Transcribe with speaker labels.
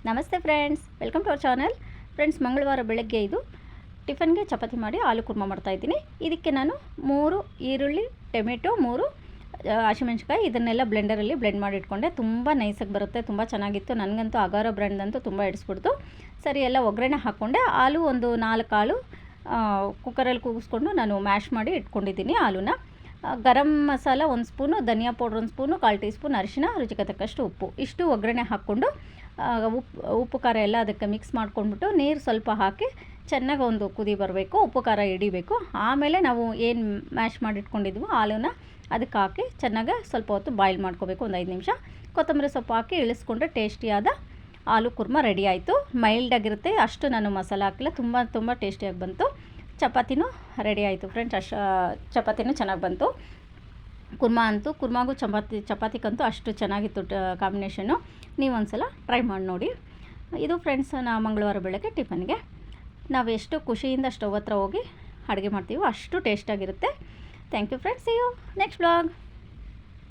Speaker 1: ನಮಸ್ತೆ friends, welcome to our channel. Friends, ಮಂಗಳವಾರ ಬೆಳಗ್ಗೆ ಇದು ಟಿಫನ್ಗೆ ಚಪಾತಿ ಮಾಡಿ ಆಲೂ ಕುರ್ಮಾ ಮಾಡ್ತಾಯಿದ್ದೀನಿ. ಇದಕ್ಕೆ ನಾನು 3 ಈರುಳ್ಳಿ, ಟೊಮೆಟೊ, 3 ಹಸಿಮೆಣ್ಸಿಕಾಯಿ ಇದನ್ನೆಲ್ಲ ಬ್ಲೆಂಡರಲ್ಲಿ ಬ್ಲೆಂಡ್ ಮಾಡಿ ಇಟ್ಕೊಂಡೆ. ತುಂಬ ನೈಸಾಗಿ ಬರುತ್ತೆ, ತುಂಬ ಚೆನ್ನಾಗಿತ್ತು. ನನಗಂತೂ ಅಗಾರೋ ಬ್ರ್ಯಾಂಡ್ದಂತೂ ತುಂಬ ಹಿಡಿಸ್ಬಿಡ್ತು. ಸರಿ, ಎಲ್ಲ ಒಗ್ಗರಣೆ ಹಾಕ್ಕೊಂಡೆ. ಆಲೂ ಒಂದು 4 ಆಲೂ ಕುಕ್ಕರಲ್ಲಿ ಕೂಗಿಸ್ಕೊಂಡು ನಾನು ಮ್ಯಾಶ್ ಮಾಡಿ ಇಟ್ಕೊಂಡಿದ್ದೀನಿ ಆಲೂನ. ಗರಂ ಮಸಾಲ 1 ಸ್ಪೂನು, ಧನಿಯಾ ಪೌಡ್ರ್ 1 ಸ್ಪೂನು, 1/4 ಟೀ ಸ್ಪೂನ್ ಅರಿಶಿನ, ರುಚಿಗೆ ತಕ್ಕಷ್ಟು ಉಪ್ಪು, ಇಷ್ಟು ಒಗ್ಗರಣೆ ಹಾಕ್ಕೊಂಡು ಉಪ್ಪು ಖಾರ ಎಲ್ಲ ಅದಕ್ಕೆ ಮಿಕ್ಸ್ ಮಾಡ್ಕೊಂಡ್ಬಿಟ್ಟು ನೀರು ಸ್ವಲ್ಪ ಹಾಕಿ ಚೆನ್ನಾಗಿ ಒಂದು ಕುದಿ ಬರಬೇಕು, ಉಪ್ಪು ಖಾರ ಹಿಡಿಬೇಕು. ಆಮೇಲೆ ನಾವು ಏನು ಮ್ಯಾಶ್ ಮಾಡಿಟ್ಕೊಂಡಿದ್ವೋ ಆಲೂನ ಅದಕ್ಕೆ ಹಾಕಿ ಚೆನ್ನಾಗಿ ಸ್ವಲ್ಪ ಹೊತ್ತು ಬಾಯ್ಲ್ ಮಾಡ್ಕೋಬೇಕು, ಒಂದು 5 ನಿಮಿಷ. ಕೊತ್ತಂಬರಿ ಸೊಪ್ಪು ಹಾಕಿ ಇಳಿಸ್ಕೊಂಡ್ರೆ ಟೇಸ್ಟಿಯಾದ ಆಲೂ ಕುರ್ಮಾ ರೆಡಿ ಆಯಿತು. ಮೈಲ್ಡಾಗಿರುತ್ತೆ, ಅಷ್ಟು ನಾನು ಮಸಾಲೆ ಹಾಕಿಲ್ಲ, ತುಂಬ ಟೇಸ್ಟಿಯಾಗಿ ಬಂತು. ಚಪಾತಿನೂ ರೆಡಿ ಆಯಿತು ಫ್ರೆಂಡ್ಸ್. ಚಪಾತಿನೂ ಚೆನ್ನಾಗಿ ಬಂತು. ಕುರ್ಮಾಗೂ ಚಪಾತಿಗಂತೂ ಅಷ್ಟು ಚೆನ್ನಾಗಿತ್ತು ಕಾಂಬಿನೇಷನ್ನು. ನೀವು ಒಂದ್ಸಲ ಟ್ರೈ ಮಾಡಿ ನೋಡಿ. ಇದು ಫ್ರೆಂಡ್ಸ್, ಮಂಗಳವಾರ ಬೆಳಗ್ಗೆ ಟಿಫನ್ಗೆ ನಾವು ಎಷ್ಟು ಖುಷಿಯಿಂದ ಸ್ಟವ್ ಹತ್ರ ಹೋಗಿ ಅಡುಗೆ ಮಾಡ್ತೀವೋ ಅಷ್ಟು ಟೇಸ್ಟಾಗಿರುತ್ತೆ. Thank you friends. See you next vlog.